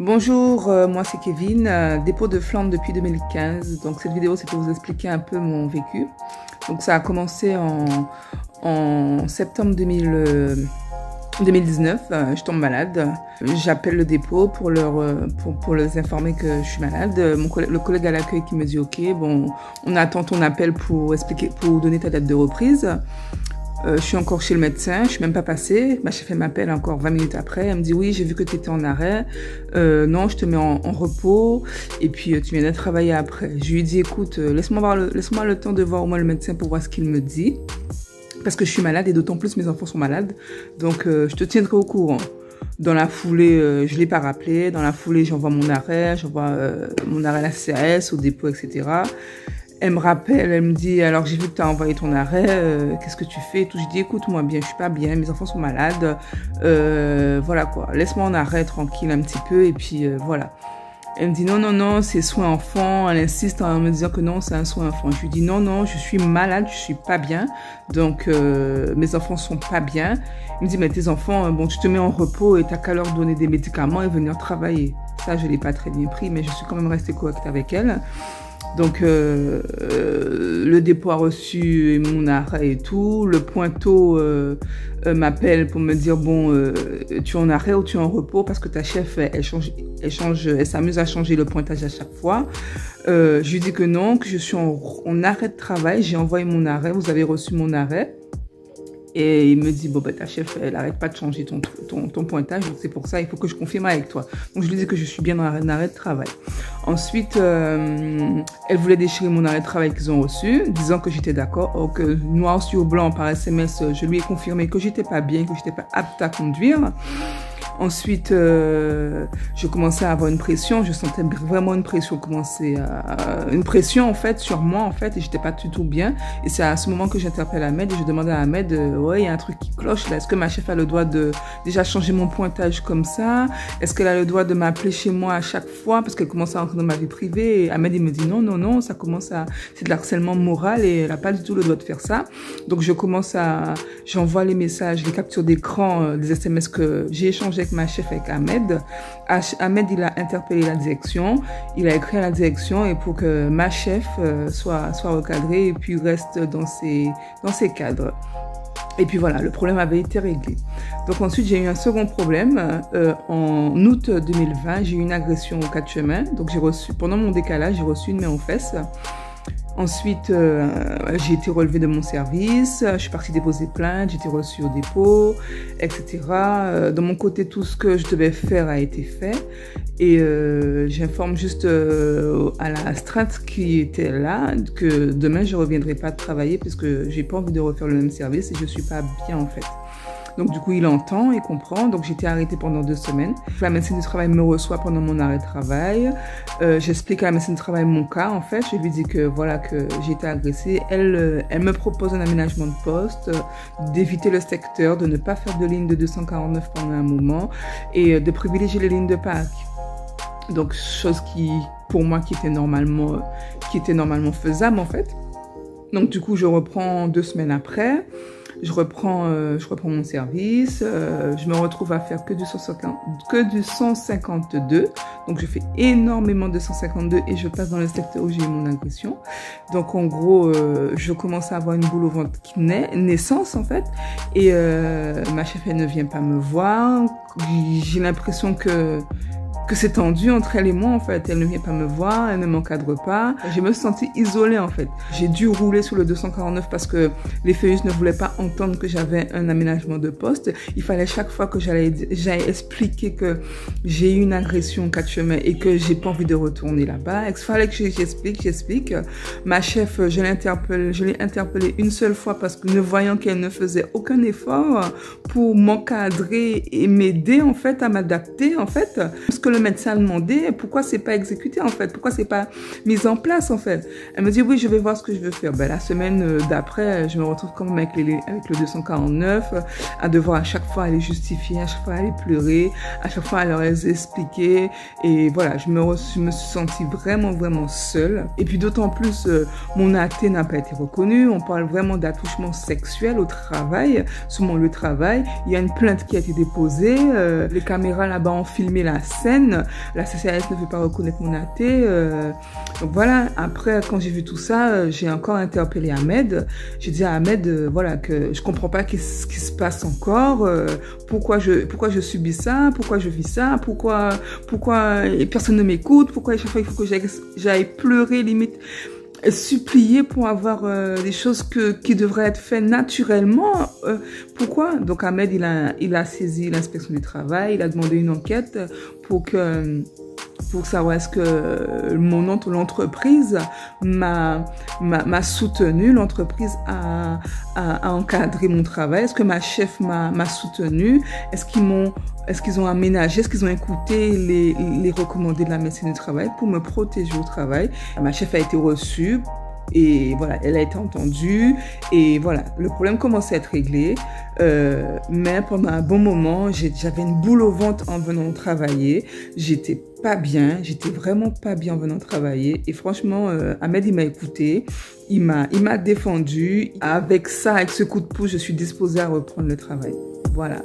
Bonjour, moi c'est Kevin, dépôt de Flandre depuis 2015. Donc cette vidéo c'est pour vous expliquer un peu mon vécu. Donc ça a commencé en septembre 2019, je tombe malade. J'appelle le dépôt pour les informer que je suis malade. Le collègue à l'accueil qui me dit ok, bon, on attend ton appel pour donner ta date de reprise. Je suis encore chez le médecin, je suis même pas passée. Ma chef m'appelle encore 20 minutes après. Elle me dit oui, j'ai vu que tu étais en arrêt. Non, je te mets en repos et puis tu viens de travailler après. Je lui dis écoute, laisse-moi le temps de voir au moins le médecin pour voir ce qu'il me dit. Parce que je suis malade et d'autant plus mes enfants sont malades. Donc je te tiendrai au courant. Dans la foulée, je l'ai pas rappelé. Dans la foulée, j'envoie mon arrêt à la CAS, au dépôt, etc. Elle me rappelle, elle me dit, alors j'ai vu que tu as envoyé ton arrêt, qu'est-ce que tu fais et tout. Je dis, écoute-moi bien, je suis pas bien, mes enfants sont malades, voilà quoi, laisse-moi en arrêt tranquille un petit peu et puis voilà. Elle me dit, non, c'est soin enfant, elle insiste en me disant que non, c'est un soin enfant. Je lui dis, non, je suis malade, je suis pas bien, donc mes enfants sont pas bien. Il me dit, mais tes enfants, bon, tu te mets en repos et t'as qu'à leur donner des médicaments et venir travailler. Ça, je l'ai pas très bien pris, mais je suis quand même restée correcte avec elle. Donc, le dépôt a reçu mon arrêt et tout. Le pointeau m'appelle pour me dire, bon, tu es en arrêt ou tu es en repos parce que ta chef, elle s'amuse à changer le pointage à chaque fois. Je lui dis que non, que je suis en arrêt de travail. J'ai envoyé mon arrêt, vous avez reçu mon arrêt. Et il me dit, bon, ben, ta chef, elle arrête pas de changer ton pointage, donc c'est pour ça, il faut que je confirme avec toi. Donc, je lui dis que je suis bien dans un arrêt de travail. Ensuite, elle voulait déchirer mon arrêt de travail qu'ils ont reçu, disant que j'étais d'accord. Donc, noir sur blanc par SMS, je lui ai confirmé que j'étais pas bien, que j'étais pas apte à conduire. Ensuite, je commençais à avoir une pression, je sentais vraiment une pression une pression en fait sur moi en fait et j'étais pas du tout bien. Et c'est à ce moment que j'interpelle Ahmed et je demande à Ahmed, ouais, il y a un truc qui cloche là, est-ce que ma chef a le droit de déjà changer mon pointage comme ça? Est-ce qu'elle a le droit de m'appeler chez moi à chaque fois parce qu'elle commence à entrer dans ma vie privée? Et Ahmed il me dit non, ça commence à, c'est de l'harcèlement moral et elle a pas du tout le droit de faire ça. Donc j'envoie les messages, les captures d'écran, des SMS que j'ai échangés avec ma chef, avec Ahmed. Ahmed, il a interpellé la direction, il a écrit à la direction et pour que ma chef soit recadrée et puis reste dans ses cadres. Et puis voilà, le problème avait été réglé. Donc ensuite, j'ai eu un second problème. En août 2020, j'ai eu une agression au 4 chemins. Donc pendant mon décalage, j'ai reçu une main aux fesses. Ensuite, j'ai été relevée de mon service, je suis partie déposer plainte, j'ai été reçue au dépôt, etc. De mon côté, tout ce que je devais faire a été fait. Et j'informe juste à la strate qui était là que demain, je ne reviendrai pas travailler parce que j'ai pas envie de refaire le même service et je ne suis pas bien en fait. Donc du coup, il entend, il comprend. Donc j'ai été arrêtée pendant 2 semaines. La médecine du travail me reçoit pendant mon arrêt de travail. J'explique à la médecine du travail mon cas en fait. Je lui dis que voilà que j'ai été agressée. Elle me propose un aménagement de poste, d'éviter le secteur, de ne pas faire de ligne de 249 pendant un moment et de privilégier les lignes de Pâques. Donc chose qui pour moi qui était normalement faisable en fait. Donc du coup, je reprends 2 semaines après. Je reprends mon service, je me retrouve à faire que du 152. Donc, je fais énormément de 152 et je passe dans le secteur où j'ai eu mon agression. Donc, en gros, je commence à avoir une boule au ventre qui naissance, en fait. Et ma chef, elle ne vient pas me voir. J'ai l'impression que c'est tendu entre elle et moi en fait, elle ne vient pas me voir, elle ne m'encadre pas. Je me suis sentie isolée en fait. J'ai dû rouler sur le 249 parce que les FEUS ne voulaient pas entendre que j'avais un aménagement de poste. Il fallait chaque fois que j'allais expliquer que j'ai eu une agression 4 chemins et que j'ai pas envie de retourner là-bas. Il fallait que j'explique. Ma chef, je l'ai interpellée une seule fois parce que ne voyant qu'elle ne faisait aucun effort pour m'encadrer et m'aider en fait à m'adapter en fait. Parce que le médecin a demandé pourquoi c'est pas exécuté en fait, pourquoi c'est pas mis en place en fait. Elle me dit oui, je vais voir ce que je veux faire. Ben, la semaine d'après, je me retrouve quand même avec le 249 à devoir à chaque fois aller justifier, à chaque fois aller pleurer, à chaque fois leur expliquer et voilà, je me suis sentie vraiment seule. Et puis d'autant plus, mon AT n'a pas été reconnu. On parle vraiment d'attouchement sexuel au travail, sur mon lieu de travail. Il y a une plainte qui a été déposée. Les caméras là-bas ont filmé la scène. peine. La CCAS ne veut pas reconnaître mon AT. Donc voilà, après, quand j'ai vu tout ça, j'ai encore interpellé Ahmed. J'ai dit à Ahmed, voilà, que je comprends pas ce qui se passe encore, pourquoi je subis ça, pourquoi je vis ça, pourquoi personne ne m'écoute, pourquoi chaque fois il faut que j'aille pleurer, limite supplier pour avoir des choses qui devraient être faites naturellement. Pourquoi? Donc Ahmed, il a saisi l'inspection du travail, il a demandé une enquête pour savoir est-ce que l'entreprise m'a soutenu, l'entreprise a encadré mon travail, est-ce que ma chef m'a soutenu, est-ce qu'ils ont aménagé, est-ce qu'ils ont écouté les recommandés de la médecine du travail pour me protéger au travail. Ma chef a été reçue. Et voilà, elle a été entendue et voilà, le problème commençait à être réglé. Mais pendant un bon moment, j'avais une boule au ventre en venant travailler. J'étais pas bien, j'étais vraiment pas bien en venant travailler. Et franchement, Ahmed, il m'a écouté, il m'a défendu. Avec ça, avec ce coup de pouce, je suis disposée à reprendre le travail. Voilà.